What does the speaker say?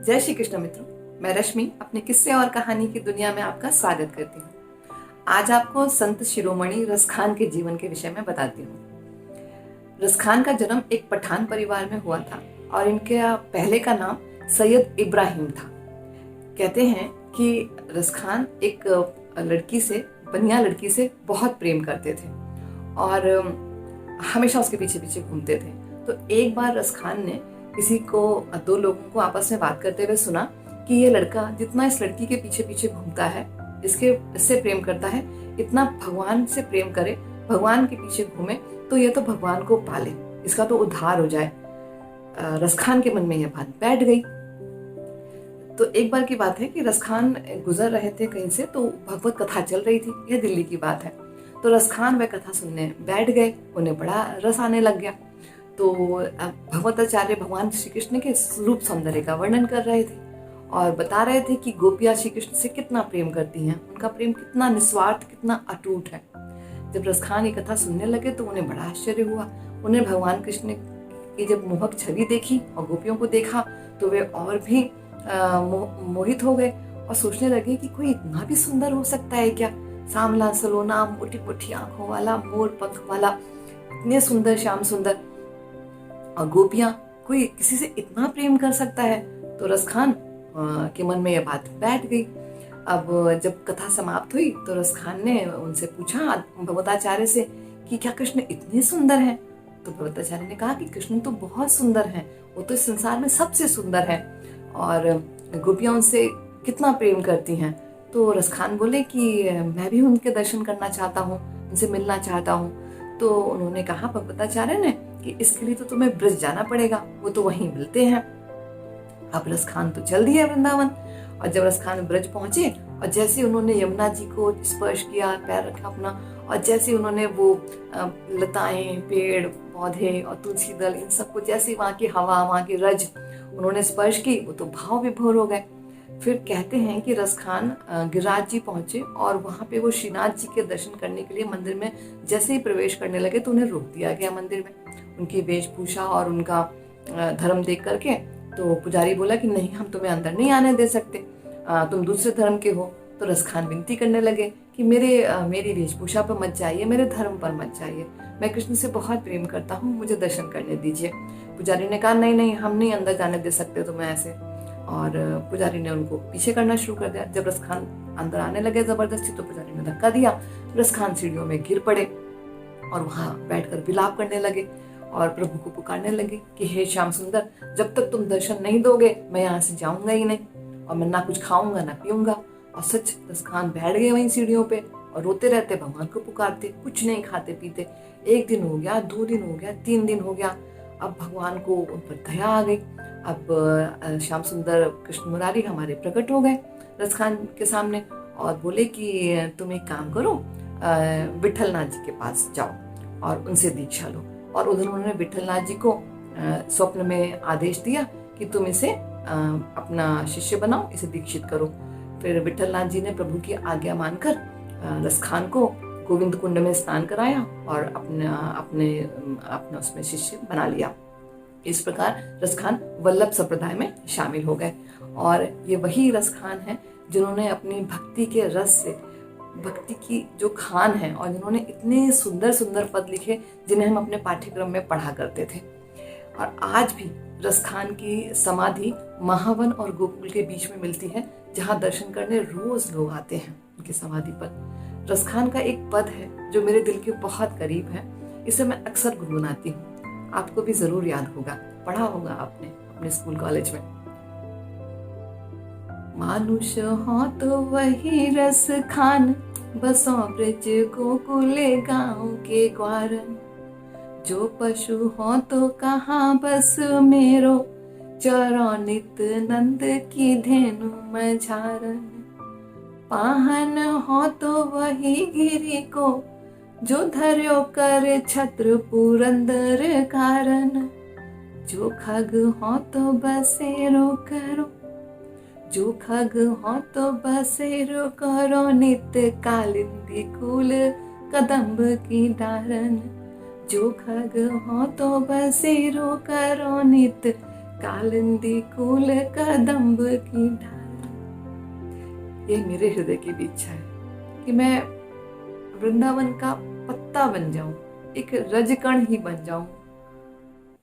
जय श्री कृष्ण मित्रों, मैं रश्मि अपने किस्से और कहानी की दुनिया में आपका स्वागत करती हूँ। आज आपको संत शिरोमणि रसखान के जीवन के विषय में बताती हूँ। रसखान का जन्म एक पठान परिवार में हुआ था और इनके पहले का नाम सैयद इब्राहिम था। कहते हैं कि रसखान एक लड़की से, बनिया लड़की से बहुत प्रेम करते थे और हमेशा उसके पीछे पीछे घूमते थे। तो एक बार रसखान ने दो लोगों को आपस में बात करते हुए सुना कि ये लड़का जितना इस लड़की के पीछे पीछे घूमता है, इससे प्रेम करता है, इतना भगवान से प्रेम करे, भगवान के पीछे घूमे तो ये तो भगवान को पाले, इसका तो उद्धार हो जाए। रसखान के मन में यह बात बैठ गई। तो एक बार की बात है कि रसखान गुजर रहे थे कहीं से, तो भगवत कथा चल रही थी, यह दिल्ली की बात है। तो रसखान वह कथा सुनने बैठ गए, उन्हें बड़ा रस आने लग गया। तो भगवताचार्य भगवान श्री कृष्ण के रूप सौंदर्य का वर्णन कर रहे थे और बता रहे थे कि गोपियां श्री कृष्ण से कितना प्रेम करती हैं, उनका प्रेम कितना निस्वार्थ, कितना अटूट है। जब रसखान ये कथा सुनने लगे तो उन्हें बड़ा आश्चर्य हुआ। उन्हें भगवान कृष्ण की जब मोहक छवि देखी और गोपियों को देखा तो वे और भी मोहित हो गए और सोचने लगे कि कोई इतना भी सुंदर हो सकता है क्या? सांवला सलोना, मोटी मोटी आंखों वाला, मोर पंख वाला, इतने सुंदर, श्याम सुंदर, और गोपियां, कोई किसी से इतना प्रेम कर सकता है? तो रसखान के मन में यह बात बैठ गई। अब जब कथा समाप्त हुई तो रसखान ने उनसे पूछा, भगवताचार्य से, कि क्या कृष्ण इतने सुंदर हैं? तो भगवताचार्य ने कहा कि कृष्ण तो बहुत सुंदर हैं, वो तो इस संसार में सबसे सुंदर है और गोपियां उनसे कितना प्रेम करती हैं। तो रसखान बोले कि मैं भी उनके दर्शन करना चाहता हूँ, उनसे मिलना चाहता हूँ। तो उन्होंने कहा भगवताचार्य ने कि इसके लिए तो तुम्हें ब्रज जाना पड़ेगा, वो तो वहीं मिलते हैं। अब रसखान तो चल दिए वृंदावन, और जब रसखान ब्रज पहुंचे और जैसे उन्होंने यमुना जी को स्पर्श किया, पैर रखा अपना, और जैसे उन्होंने वो लताएं, पेड़ पौधे और तुलसी दल, इन सबको, जैसे वहाँ की हवा, वहाँ की रज उन्होंने स्पर्श की, वो तो भाव विभोर हो गए। फिर कहते हैं कि रसखान गिरिराज जी पहुंचे और वहां पे वो श्रीनाथ जी के दर्शन करने के लिए मंदिर में जैसे ही प्रवेश करने लगे तो उन्हें रोक दिया गया मंदिर में। उनकी वेशभूषा और उनका धर्म देख करके तो पुजारी बोला कि नहीं, हम तुम्हें अंदर नहीं आने दे सकते, तुम दूसरे धर्म के हो। तो रसखान विनती करने लगे कि मेरी वेशभूषा पर मत जाइए, मेरे धर्म पर मत जाइए, मैं कृष्ण से बहुत प्रेम करता हूँ, मुझे दर्शन करने दीजिए। पुजारी ने कहा नहीं, हम नहीं अंदर जाने दे सकते तुम्हें ऐसे, और पुजारी ने उनको पीछे करना शुरू कर दिया। जब रसखान अंदर आने लगे जबरदस्ती तो पुजारी ने धक्का दिया, रसखान सीढ़ियों में गिर पड़े और वहां बैठकर विलाप करने लगे और प्रभु को पुकारने लगे कि हे श्याम सुंदर, जब तक तुम दर्शन नहीं दोगे मैं यहाँ से जाऊंगा ही नहीं, और मैं ना कुछ खाऊंगा ना पीऊंगा। और सच रसखान बैठ गए वहीं सीढ़ियों पे और रोते रहते, भगवान को पुकारते, कुछ नहीं खाते पीते। 1 दिन हो गया, 2 दिन हो गया, 3 दिन हो गया। अब भगवान को उन पर दया आ गई। अब श्याम सुंदर कृष्ण मुरारी हमारे प्रकट हो गए रसखान के सामने और बोले कि तुम एक काम करो, विठलनाथ जी के पास जाओ और उनसे दीक्षा लो। और उन्होंने विठलनाथ जी को स्वप्न में आदेश दिया कि तुम इसे अपना शिष्य बनाओ, इसे दीक्षित करो। फिर विठलनाथ जी ने प्रभु की आज्ञा मानकर रसखान को गोविंद कुंड में स्नान कराया और अपने उसमें शिष्य बना लिया। इस प्रकार रसखान वल्लभ संप्रदाय में शामिल हो गए। और ये वही रसखान है जिन्होंने अपनी भक्ति के रस से, भक्ति की जो खान है, और जिन्होंने इतने सुंदर सुंदर पद लिखे जिन्हें हम अपने पाठ्यक्रम में पढ़ा करते थे। और आज भी रसखान की समाधि महावन और गोकुल के बीच में मिलती है, जहाँ दर्शन करने रोज लोग आते हैं उनकी समाधि पर। रसखान का एक पद है जो मेरे दिल के बहुत करीब है, इसे मैं अक्सर गुनगुनाती हूँ, आपको भी जरूर याद होगा, पढ़ा होगा आपने अपने स्कूल कॉलेज में। मानुष हो तो वही रसखान, बसों ब्रज गोकुल गाँव के ग्वारन। जो पशु हो तो कहाँ बस मेरो, चरो नित नंद की धेनु मझारन। पाहन हो तो वही गिरि को, जो धर्यो कर छत्र पुरंदर कारण। जो खग हो तो बसेरो करो, जो खग हो तो बसेरो करो, नित कालिंदी कुल कदम्ब की डारन। जो खग हो तो बसेरो करो, नित कालिंदी कूल कदम्ब की डाली। ये मेरे हृदय की भी इच्छा है कि मैं वृंदावन का पत्ता बन जाऊं, एक रजकण ही बन जाऊं,